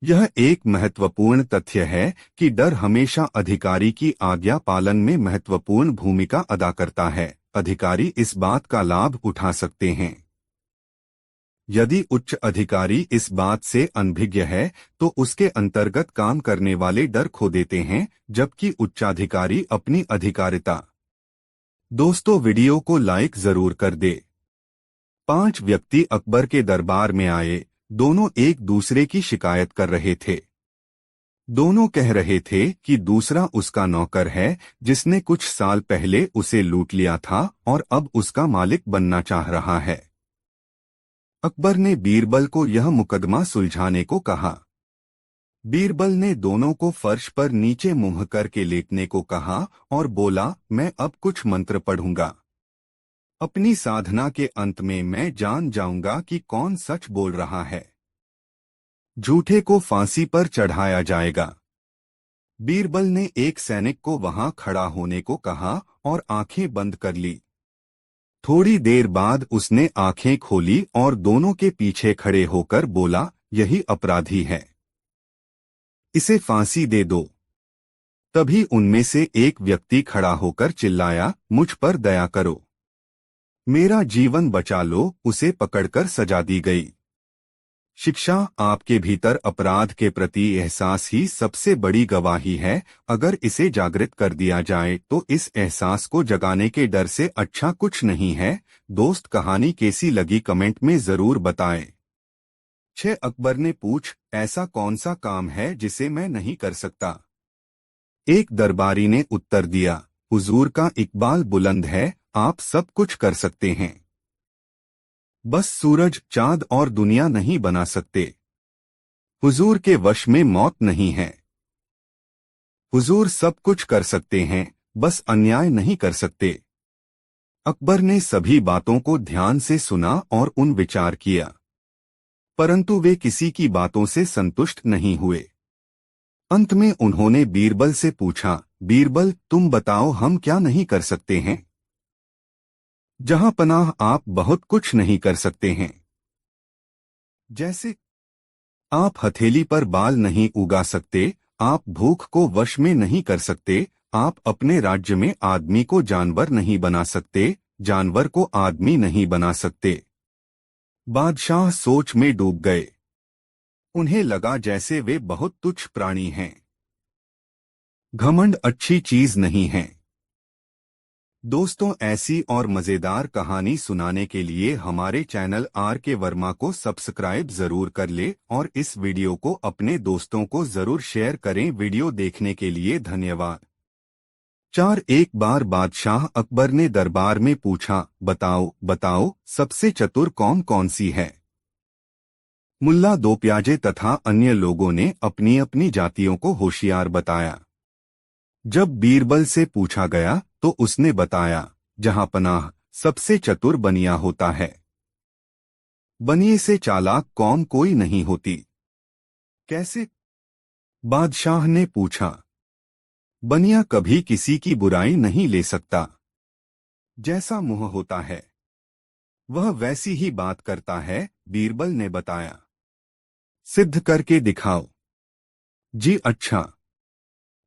यह एक महत्वपूर्ण तथ्य है कि डर हमेशा अधिकारी की आज्ञा पालन में महत्वपूर्ण भूमिका अदा करता है। अधिकारी इस बात का लाभ उठा सकते हैं। यदि उच्च अधिकारी इस बात से अनभिज्ञ है, तो उसके अंतर्गत काम करने वाले डर खो देते हैं, जबकि उच्चाधिकारी अपनी अधिकारिता। दोस्तों, वीडियो को लाइक जरूर कर दे। 5 व्यक्ति अकबर के दरबार में आए। दोनों एक दूसरे की शिकायत कर रहे थे। दोनों कह रहे थे कि दूसरा उसका नौकर है, जिसने कुछ साल पहले उसे लूट लिया था और अब उसका मालिक बनना चाह रहा है। अकबर ने बीरबल को यह मुकदमा सुलझाने को कहा। बीरबल ने दोनों को फर्श पर नीचे मुंह करके लेटने को कहा और बोला, मैं अब कुछ मंत्र पढ़ूंगा। अपनी साधना के अंत में मैं जान जाऊंगा कि कौन सच बोल रहा है। झूठे को फांसी पर चढ़ाया जाएगा। बीरबल ने एक सैनिक को वहां खड़ा होने को कहा और आंखें बंद कर ली। थोड़ी देर बाद उसने आंखें खोली और दोनों के पीछे खड़े होकर बोला, यही अपराधी है, इसे फांसी दे दो। तभी उनमें से एक व्यक्ति खड़ा होकर चिल्लाया, मुझ पर दया करो, मेरा जीवन बचा लो। उसे पकड़कर सजा दी गई। शिक्षा, आपके भीतर अपराध के प्रति एहसास ही सबसे बड़ी गवाही है। अगर इसे जागृत कर दिया जाए तो इस एहसास को जगाने के डर से अच्छा कुछ नहीं है। दोस्त, कहानी कैसी लगी कमेंट में जरूर बताएं। 6 अकबर ने पूछ, ऐसा कौन सा काम है जिसे मैं नहीं कर सकता? एक दरबारी ने उत्तर दिया, हुजूर का इकबाल बुलंद है, आप सब कुछ कर सकते हैं, बस सूरज, चांद और दुनिया नहीं बना सकते। हुजूर के वश में मौत नहीं है। हुजूर सब कुछ कर सकते हैं, बस अन्याय नहीं कर सकते। अकबर ने सभी बातों को ध्यान से सुना और उन विचार किया, परंतु वे किसी की बातों से संतुष्ट नहीं हुए। अंत में उन्होंने बीरबल से पूछा, बीरबल, तुम बताओ, हम क्या नहीं कर सकते हैं? जहां पनाह, आप बहुत कुछ नहीं कर सकते हैं। जैसे आप हथेली पर बाल नहीं उगा सकते, आप भूख को वश में नहीं कर सकते, आप अपने राज्य में आदमी को जानवर नहीं बना सकते, जानवर को आदमी नहीं बना सकते। बादशाह सोच में डूब गए। उन्हें लगा जैसे वे बहुत तुच्छ प्राणी हैं। घमंड अच्छी चीज नहीं है। दोस्तों, ऐसी और मजेदार कहानी सुनाने के लिए हमारे चैनल आर के वर्मा को सब्सक्राइब जरूर कर ले और इस वीडियो को अपने दोस्तों को जरूर शेयर करें। वीडियो देखने के लिए धन्यवाद। 4 एक बार बादशाह अकबर ने दरबार में पूछा, बताओ बताओ सबसे चतुर कौन कौन सी है। मुल्ला दो प्याजे तथा अन्य लोगों ने अपनी अपनी जातियों को होशियार बताया। जब बीरबल से पूछा गया तो उसने बताया, जहांपनाह सबसे चतुर बनिया होता है। बनिए से चालाक कौम कोई नहीं होती। कैसे? बादशाह ने पूछा। बनिया कभी किसी की बुराई नहीं ले सकता। जैसा मुंह होता है वह वैसी ही बात करता है, बीरबल ने बताया। सिद्ध करके दिखाओ। जी अच्छा।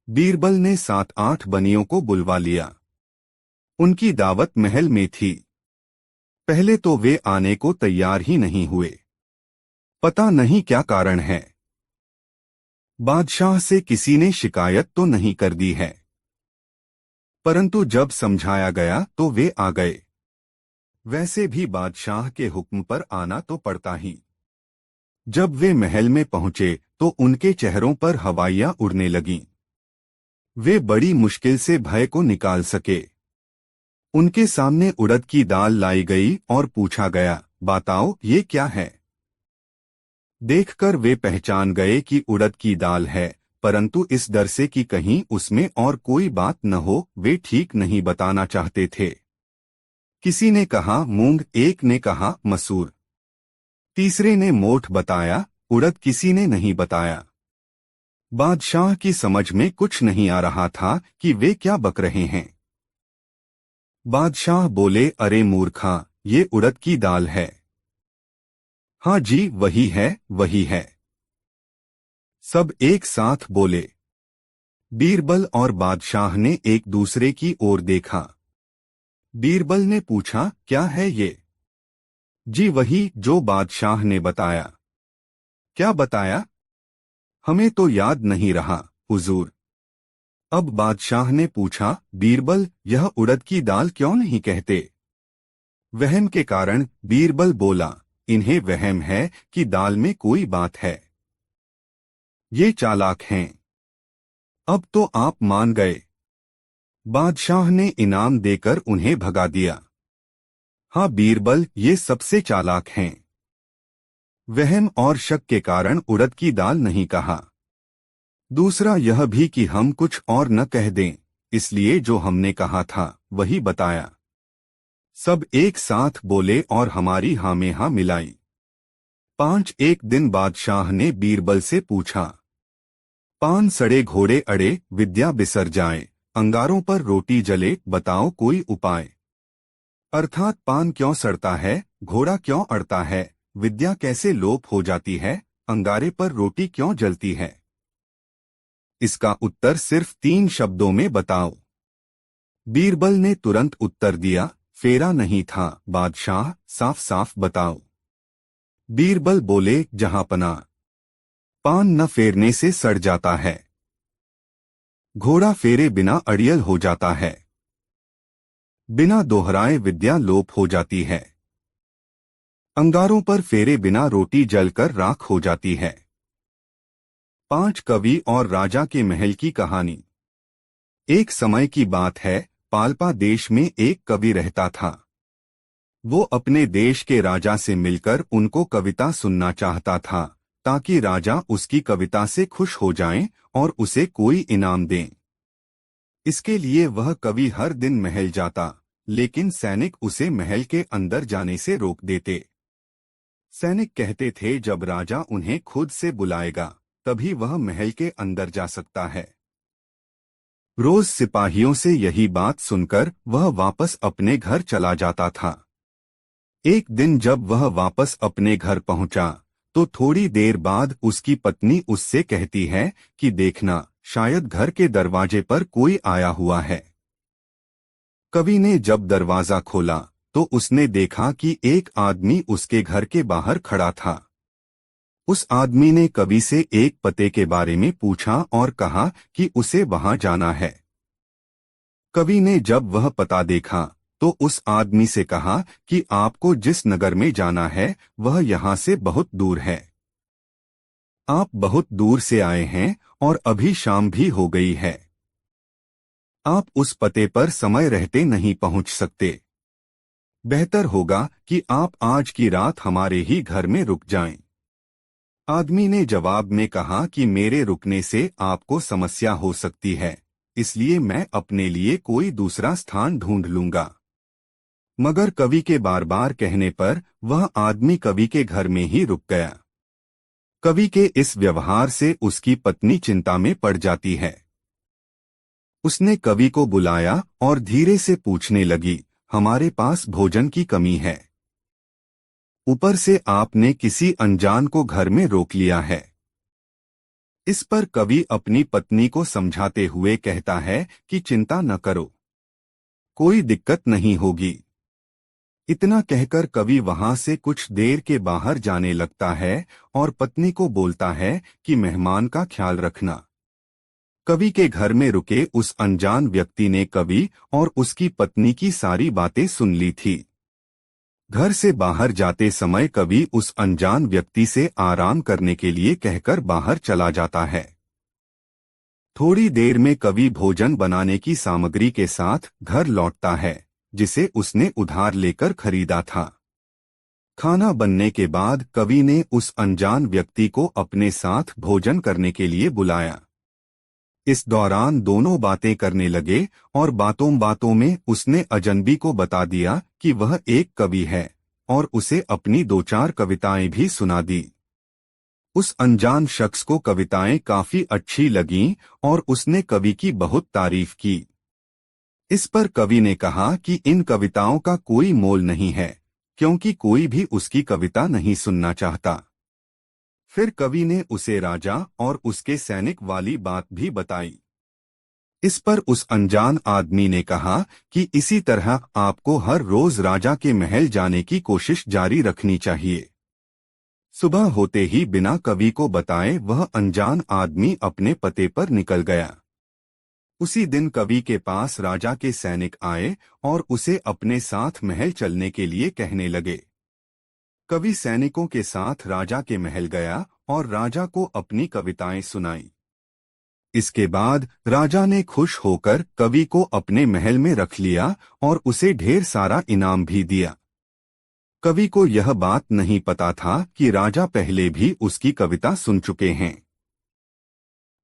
बीरबल ने 7-8 बनियों को बुलवा लिया। उनकी दावत महल में थी। पहले तो वे आने को तैयार ही नहीं हुए। पता नहीं क्या कारण है। बादशाह से किसी ने शिकायत तो नहीं कर दी है, परंतु जब समझाया गया तो वे आ गए। वैसे भी बादशाह के हुक्म पर आना तो पड़ता ही। जब वे महल में पहुंचे तो उनके चेहरों पर हवाइयां उड़ने लगीं। वे बड़ी मुश्किल से भय को निकाल सके। उनके सामने उड़द की दाल लाई गई और पूछा गया, बताओ ये क्या है। देखकर वे पहचान गए कि उड़द की दाल है, परंतु इस डर से कि कहीं उसमें और कोई बात न हो वे ठीक नहीं बताना चाहते थे। किसी ने कहा मूंग, एक ने कहा मसूर, तीसरे ने मोठ बताया, उड़द किसी ने नहीं बताया। बादशाह की समझ में कुछ नहीं आ रहा था कि वे क्या बक रहे हैं। बादशाह बोले, अरे मूर्खा, ये उड़द की दाल है। हाँ जी, वही है वही है। सब एक साथ बोले। बीरबल और बादशाह ने एक दूसरे की ओर देखा। बीरबल ने पूछा, क्या है ये। जी वही जो बादशाह ने बताया। क्या बताया? हमें तो याद नहीं रहा हुजूर। अब बादशाह ने पूछा, बीरबल यह उड़द की दाल क्यों नहीं कहते। वहम के कारण बीरबल बोला, इन्हें वहम है कि दाल में कोई बात है। ये चालाक हैं। अब तो आप मान गए। बादशाह ने इनाम देकर उन्हें भगा दिया। हाँ बीरबल, ये सबसे चालाक हैं। वहम और शक के कारण उड़द की दाल नहीं कहा। दूसरा यह भी कि हम कुछ और न कह दें, इसलिए जो हमने कहा था वही बताया। सब एक साथ बोले और हमारी हाँ में हाँ मिलाई। 5 एक दिन बादशाह ने बीरबल से पूछा, पान सड़े घोड़े अड़े, विद्या बिसर जाए, अंगारों पर रोटी जले, बताओ कोई उपाय। अर्थात पान क्यों सड़ता है, घोड़ा क्यों अड़ता है, विद्या कैसे लोप हो जाती है, अंगारे पर रोटी क्यों जलती है। इसका उत्तर सिर्फ 3 शब्दों में बताओ। बीरबल ने तुरंत उत्तर दिया, फेरा नहीं था बादशाह, साफ साफ बताओ। बीरबल बोले, जहांपना, पान न फेरने से सड़ जाता है, घोड़ा फेरे बिना अड़ियल हो जाता है, बिना दोहराए विद्या लोप हो जाती है, अंगारों पर फेरे बिना रोटी जलकर राख हो जाती है। 5 कवि और राजा के महल की कहानी। एक समय की बात है, पाल्पा देश में एक कवि रहता था। वो अपने देश के राजा से मिलकर उनको कविता सुनना चाहता था, ताकि राजा उसकी कविता से खुश हो जाएं और उसे कोई इनाम दें। इसके लिए वह कवि हर दिन महल जाता, लेकिन सैनिक उसे महल के अंदर जाने से रोक देते। सैनिक कहते थे जब राजा उन्हें खुद से बुलाएगा तभी वह महल के अंदर जा सकता है। रोज सिपाहियों से यही बात सुनकर वह वापस अपने घर चला जाता था। एक दिन जब वह वापस अपने घर पहुंचा तो थोड़ी देर बाद उसकी पत्नी उससे कहती है कि देखना, शायद घर के दरवाजे पर कोई आया हुआ है। कवि ने जब दरवाजा खोला तो उसने देखा कि एक आदमी उसके घर के बाहर खड़ा था। उस आदमी ने कवि से एक पते के बारे में पूछा और कहा कि उसे वहां जाना है। कवि ने जब वह पता देखा तो उस आदमी से कहा कि आपको जिस नगर में जाना है वह यहाँ से बहुत दूर है। आप बहुत दूर से आए हैं और अभी शाम भी हो गई है। आप उस पते पर समय रहते नहीं पहुंच सकते। बेहतर होगा कि आप आज की रात हमारे ही घर में रुक जाएं। आदमी ने जवाब में कहा कि मेरे रुकने से आपको समस्या हो सकती है, इसलिए मैं अपने लिए कोई दूसरा स्थान ढूंढ लूंगा। मगर कवि के बार बार कहने पर वह आदमी कवि के घर में ही रुक गया। कवि के इस व्यवहार से उसकी पत्नी चिंता में पड़ जाती है। उसने कवि को बुलाया और धीरे से पूछने लगी, हमारे पास भोजन की कमी है। ऊपर से आपने किसी अनजान को घर में रोक लिया है। इस पर कवि अपनी पत्नी को समझाते हुए कहता है कि चिंता न करो, कोई दिक्कत नहीं होगी। इतना कहकर कवि वहां से कुछ देर के बाहर जाने लगता है और पत्नी को बोलता है कि मेहमान का ख्याल रखना। कवि के घर में रुके उस अनजान व्यक्ति ने कवि और उसकी पत्नी की सारी बातें सुन ली थी। घर से बाहर जाते समय कवि उस अनजान व्यक्ति से आराम करने के लिए कहकर बाहर चला जाता है। थोड़ी देर में कवि भोजन बनाने की सामग्री के साथ घर लौटता है, जिसे उसने उधार लेकर खरीदा था। खाना बनने के बाद कवि ने उस अनजान व्यक्ति को अपने साथ भोजन करने के लिए बुलाया। इस दौरान दोनों बातें करने लगे और बातों बातों में उसने अजनबी को बता दिया कि वह एक कवि है और उसे अपनी दो चार कविताएं भी सुना दी। उस अनजान शख्स को कविताएं काफी अच्छी लगीं और उसने कवि की बहुत तारीफ की। इस पर कवि ने कहा कि इन कविताओं का कोई मोल नहीं है, क्योंकि कोई भी उसकी कविता नहीं सुनना चाहता। फिर कवि ने उसे राजा और उसके सैनिक वाली बात भी बताई। इस पर उस अनजान आदमी ने कहा कि इसी तरह आपको हर रोज राजा के महल जाने की कोशिश जारी रखनी चाहिए। सुबह होते ही बिना कवि को बताए वह अनजान आदमी अपने पते पर निकल गया। उसी दिन कवि के पास राजा के सैनिक आए और उसे अपने साथ महल चलने के लिए कहने लगे। कवि सैनिकों के साथ राजा के महल गया और राजा को अपनी कविताएं सुनाई। इसके बाद राजा ने खुश होकर कवि को अपने महल में रख लिया और उसे ढेर सारा इनाम भी दिया। कवि को यह बात नहीं पता था कि राजा पहले भी उसकी कविता सुन चुके हैं।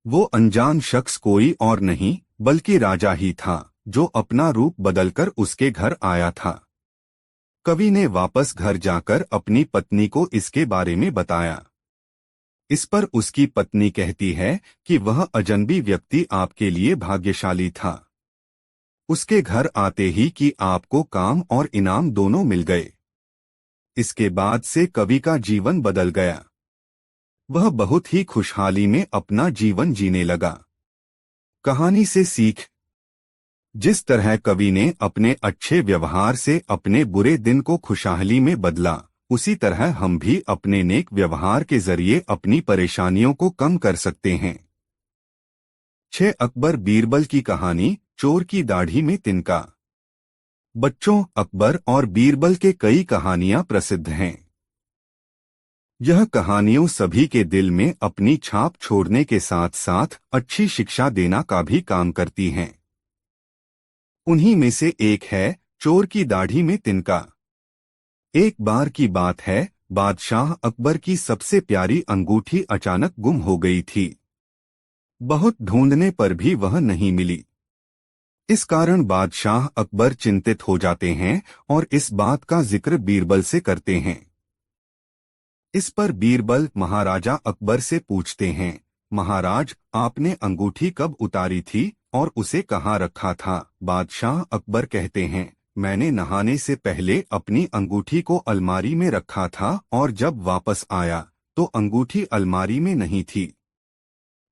वो अनजान शख्स कोई और नहीं बल्कि राजा ही था, जो अपना रूप बदलकर उसके घर आया था। कवि ने वापस घर जाकर अपनी पत्नी को इसके बारे में बताया। इस पर उसकी पत्नी कहती है कि वह अजनबी व्यक्ति आपके लिए भाग्यशाली था। उसके घर आते ही कि आपको काम और इनाम दोनों मिल गए। इसके बाद से कवि का जीवन बदल गया। वह बहुत ही खुशहाली में अपना जीवन जीने लगा। कहानी से सीख: जिस तरह कवि ने अपने अच्छे व्यवहार से अपने बुरे दिन को खुशहाली में बदला, उसी तरह हम भी अपने नेक व्यवहार के जरिए अपनी परेशानियों को कम कर सकते हैं। 6 अकबर बीरबल की कहानी, चोर की दाढ़ी में तिनका। बच्चों, अकबर और बीरबल के कई कहानियां प्रसिद्ध हैं। यह कहानियों सभी के दिल में अपनी छाप छोड़ने के साथ साथ अच्छी शिक्षा देना का भी काम करती हैं। उन्हीं में से एक है चोर की दाढ़ी में तिनका। एक बार की बात है, बादशाह अकबर की सबसे प्यारी अंगूठी अचानक गुम हो गई थी। बहुत ढूंढने पर भी वह नहीं मिली। इस कारण बादशाह अकबर चिंतित हो जाते हैं और इस बात का जिक्र बीरबल से करते हैं। इस पर बीरबल महाराजा अकबर से पूछते हैं, महाराज, आपने अंगूठी कब उतारी थी और उसे कहाँ रखा था? बादशाह अकबर कहते हैं, मैंने नहाने से पहले अपनी अंगूठी को अलमारी में रखा था और जब वापस आया तो अंगूठी अलमारी में नहीं थी।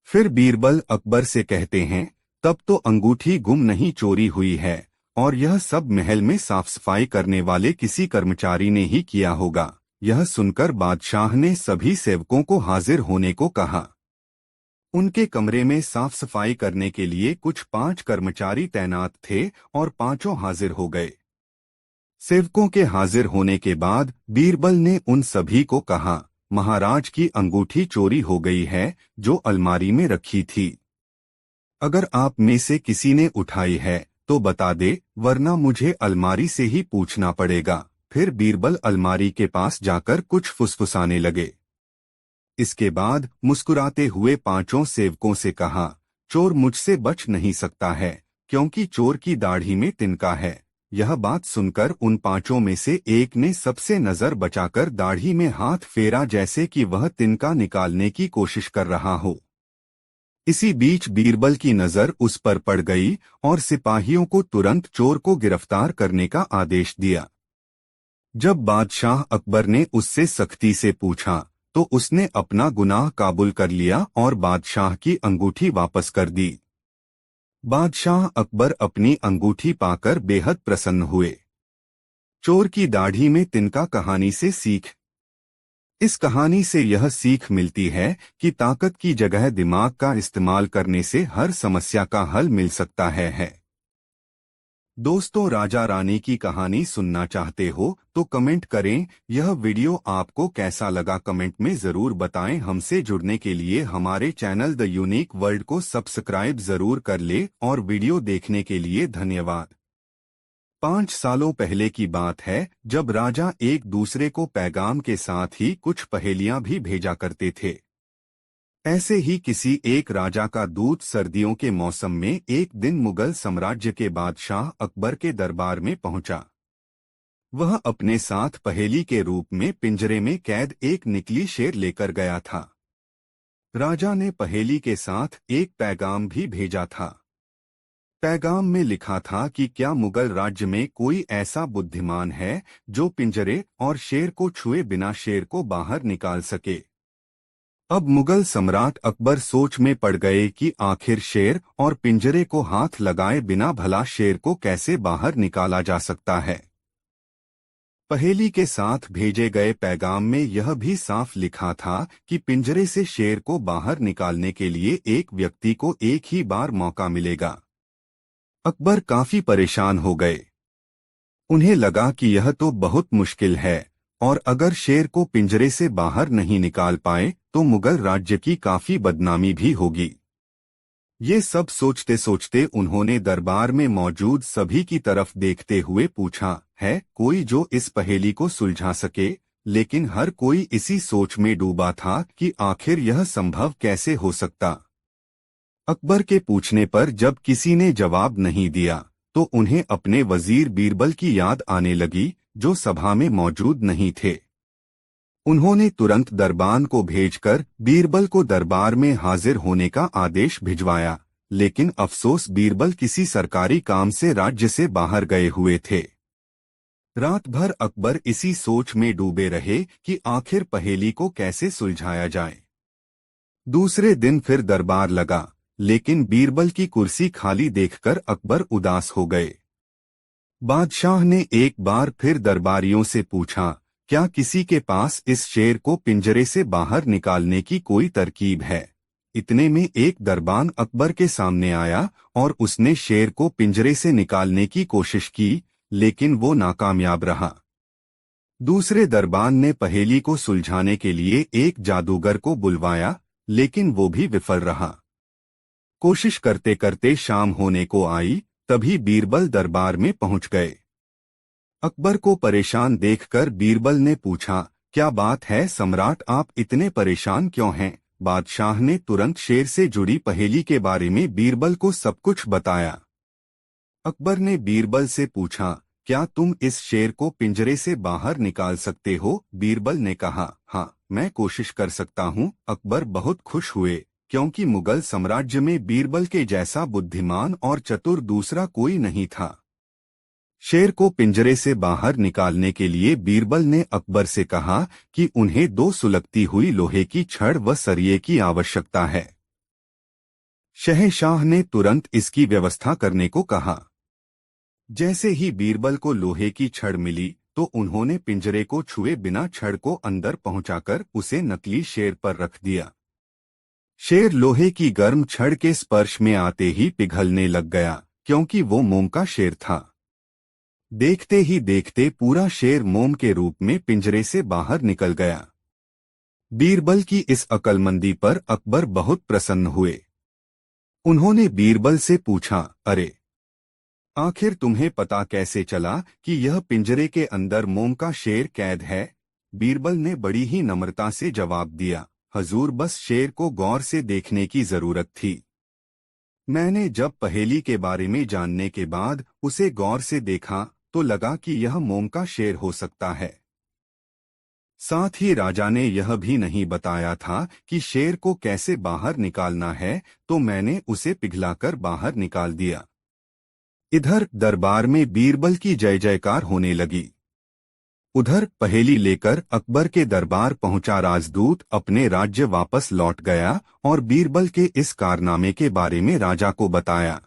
फिर बीरबल अकबर से कहते हैं, तब तो अंगूठी गुम नहीं चोरी हुई है, और यह सब महल में साफ सफाई करने वाले किसी कर्मचारी ने ही किया होगा। यह सुनकर बादशाह ने सभी सेवकों को हाजिर होने को कहा। उनके कमरे में साफ सफाई करने के लिए कुछ 5 कर्मचारी तैनात थे और पांचों हाजिर हो गए। सेवकों के हाजिर होने के बाद बीरबल ने उन सभी को कहा, महाराज की अंगूठी चोरी हो गई है जो अलमारी में रखी थी। अगर आप में से किसी ने उठाई है तो बता दे, वरना मुझे अलमारी से ही पूछना पड़ेगा। फिर बीरबल अलमारी के पास जाकर कुछ फुसफुसाने लगे। इसके बाद मुस्कुराते हुए पांचों सेवकों से कहा, चोर मुझसे बच नहीं सकता है, क्योंकि चोर की दाढ़ी में तिनका है। यह बात सुनकर उन पांचों में से एक ने सबसे नजर बचाकर दाढ़ी में हाथ फेरा, जैसे कि वह तिनका निकालने की कोशिश कर रहा हो। इसी बीच बीरबल की नजर उस पर पड़ गई और सिपाहियों को तुरंत चोर को गिरफ्तार करने का आदेश दिया। जब बादशाह अकबर ने उससे सख्ती से पूछा तो उसने अपना गुनाह काबुल कर लिया और बादशाह की अंगूठी वापस कर दी। बादशाह अकबर अपनी अंगूठी पाकर बेहद प्रसन्न हुए। चोर की दाढ़ी में तिनका कहानी से सीख। इस कहानी से यह सीख मिलती है कि ताकत की जगह दिमाग का इस्तेमाल करने से हर समस्या का हल मिल सकता है। दोस्तों, राजा रानी की कहानी सुनना चाहते हो तो कमेंट करें। यह वीडियो आपको कैसा लगा कमेंट में जरूर बताएं। हमसे जुड़ने के लिए हमारे चैनल द यूनिक वर्ल्ड को सब्सक्राइब जरूर कर ले और वीडियो देखने के लिए धन्यवाद। 5 सालों पहले की बात है जब राजा एक दूसरे को पैगाम के साथ ही कुछ पहेलियां भी भेजा करते थे। ऐसे ही किसी एक राजा का दूत सर्दियों के मौसम में एक दिन मुगल साम्राज्य के बादशाह अकबर के दरबार में पहुंचा। वह अपने साथ पहेली के रूप में पिंजरे में कैद एक निकली शेर लेकर गया था। राजा ने पहेली के साथ एक पैगाम भी भेजा था। पैगाम में लिखा था कि क्या मुगल राज्य में कोई ऐसा बुद्धिमान है जो पिंजरे और शेर को छुए बिना शेर को बाहर निकाल सके। अब मुगल सम्राट अकबर सोच में पड़ गए कि आखिर शेर और पिंजरे को हाथ लगाए बिना भला शेर को कैसे बाहर निकाला जा सकता है। पहेली के साथ भेजे गए पैगाम में यह भी साफ लिखा था कि पिंजरे से शेर को बाहर निकालने के लिए एक व्यक्ति को एक ही बार मौका मिलेगा। अकबर काफी परेशान हो गए। उन्हें लगा कि यह तो बहुत मुश्किल है और अगर शेर को पिंजरे से बाहर नहीं निकाल पाए तो मुगल राज्य की काफी बदनामी भी होगी। ये सब सोचते सोचते उन्होंने दरबार में मौजूद सभी की तरफ देखते हुए पूछा, है कोई जो इस पहेली को सुलझा सके। लेकिन हर कोई इसी सोच में डूबा था कि आखिर यह संभव कैसे हो सकता। अकबर के पूछने पर जब किसी ने जवाब नहीं दिया तो उन्हें अपने वजीर बीरबल की याद आने लगी, जो सभा में मौजूद नहीं थे। उन्होंने तुरंत दरबान को भेजकर बीरबल को दरबार में हाजिर होने का आदेश भिजवाया। लेकिन अफसोस, बीरबल किसी सरकारी काम से राज्य से बाहर गए हुए थे। रात भर अकबर इसी सोच में डूबे रहे कि आखिर पहेली को कैसे सुलझाया जाए। दूसरे दिन फिर दरबार लगा, लेकिन बीरबल की कुर्सी खाली देखकर अकबर उदास हो गए। बादशाह ने एक बार फिर दरबारियों से पूछा, क्या किसी के पास इस शेर को पिंजरे से बाहर निकालने की कोई तरकीब है। इतने में एक दरबान अकबर के सामने आया और उसने शेर को पिंजरे से निकालने की कोशिश की, लेकिन वो नाकामयाब रहा। दूसरे दरबान ने पहेली को सुलझाने के लिए एक जादूगर को बुलवाया, लेकिन वो भी विफल रहा। कोशिश करते करते शाम होने को आई, तभी बीरबल दरबार में पहुंच गए। अकबर को परेशान देखकर बीरबल ने पूछा, क्या बात है सम्राट, आप इतने परेशान क्यों हैं। बादशाह ने तुरंत शेर से जुड़ी पहेली के बारे में बीरबल को सब कुछ बताया। अकबर ने बीरबल से पूछा, क्या तुम इस शेर को पिंजरे से बाहर निकाल सकते हो। बीरबल ने कहा, हाँ, मैं कोशिश कर सकता हूँ। अकबर बहुत खुश हुए, क्योंकि मुगल साम्राज्य में बीरबल के जैसा बुद्धिमान और चतुर दूसरा कोई नहीं था। शेर को पिंजरे से बाहर निकालने के लिए बीरबल ने अकबर से कहा कि उन्हें 2 सुलगती हुई लोहे की छड़ व सरिये की आवश्यकता है। शहंशाह ने तुरंत इसकी व्यवस्था करने को कहा। जैसे ही बीरबल को लोहे की छड़ मिली तो उन्होंने पिंजरे को छुए बिना छड़ को अंदर पहुंचाकर उसे नकली शेर पर रख दिया। शेर लोहे की गर्म छड़ के स्पर्श में आते ही पिघलने लग गया, क्योंकि वो मोम का शेर था। देखते ही देखते पूरा शेर मोम के रूप में पिंजरे से बाहर निकल गया। बीरबल की इस अक्लमंदी पर अकबर बहुत प्रसन्न हुए। उन्होंने बीरबल से पूछा, अरे आखिर तुम्हें पता कैसे चला कि यह पिंजरे के अंदर मोम का शेर कैद है? बीरबल ने बड़ी ही नम्रता से जवाब दिया, हजूर, बस शेर को गौर से देखने की जरूरत थी। मैंने जब पहेली के बारे में जानने के बाद उसे गौर से देखा तो लगा कि यह मोम का शेर हो सकता है। साथ ही राजा ने यह भी नहीं बताया था कि शेर को कैसे बाहर निकालना है, तो मैंने उसे पिघलाकर बाहर निकाल दिया। इधर दरबार में बीरबल की जय जयकार होने लगी। उधर पहेली लेकर अकबर के दरबार पहुंचा राजदूत अपने राज्य वापस लौट गया और बीरबल के इस कारनामे के बारे में राजा को बताया।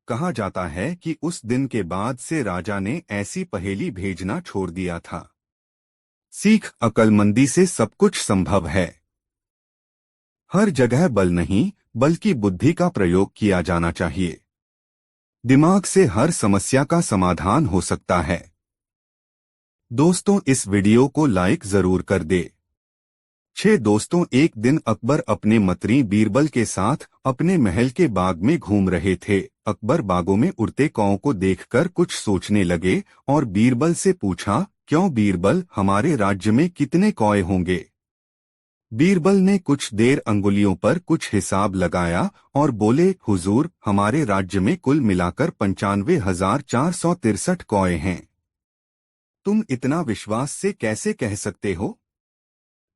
कहा जाता है कि उस दिन के बाद से राजा ने ऐसी पहेली भेजना छोड़ दिया था। सीख, अक्लमंदी से सब कुछ संभव है। हर जगह बल नहीं बल्कि बुद्धि का प्रयोग किया जाना चाहिए। दिमाग से हर समस्या का समाधान हो सकता है। दोस्तों, इस वीडियो को लाइक जरूर कर दे। 6 दोस्तों, एक दिन अकबर अपने मंत्री बीरबल के साथ अपने महल के बाग में घूम रहे थे। अकबर बागों में उड़ते कौओं को देखकर कुछ सोचने लगे और बीरबल से पूछा, क्यों बीरबल, हमारे राज्य में कितने कौए होंगे? बीरबल ने कुछ देर अंगुलियों पर कुछ हिसाब लगाया और बोले, हुजूर, हमारे राज्य में कुल मिलाकर 95,463 कौए हैं। तुम इतना विश्वास से कैसे कह सकते हो?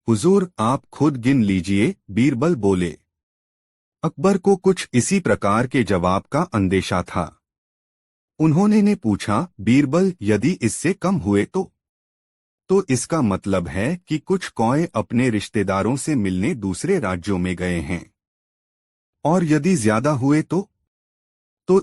हुजूर, आप खुद गिन लीजिए, बीरबल बोले। अकबर को कुछ इसी प्रकार के जवाब का अंदेशा था। उन्होंने ने पूछा, बीरबल, यदि इससे कम हुए तो इसका मतलब है कि कुछ कौए अपने रिश्तेदारों से मिलने दूसरे राज्यों में गए हैं। और यदि ज्यादा हुए तो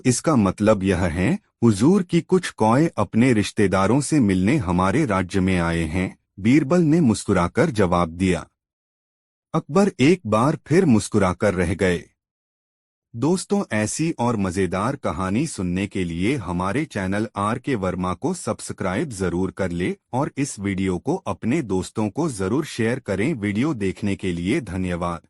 इसका मतलब यह है, हुजूर, कि कुछ कौए अपने रिश्तेदारों से मिलने हमारे राज्य में आए हैं। बीरबल ने मुस्कुराकर जवाब दिया। अकबर एक बार फिर मुस्कुराकर रह गए। दोस्तों, ऐसी और मजेदार कहानी सुनने के लिए हमारे चैनल RK वर्मा को सब्सक्राइब जरूर कर ले और इस वीडियो को अपने दोस्तों को जरूर शेयर करें। वीडियो देखने के लिए धन्यवाद।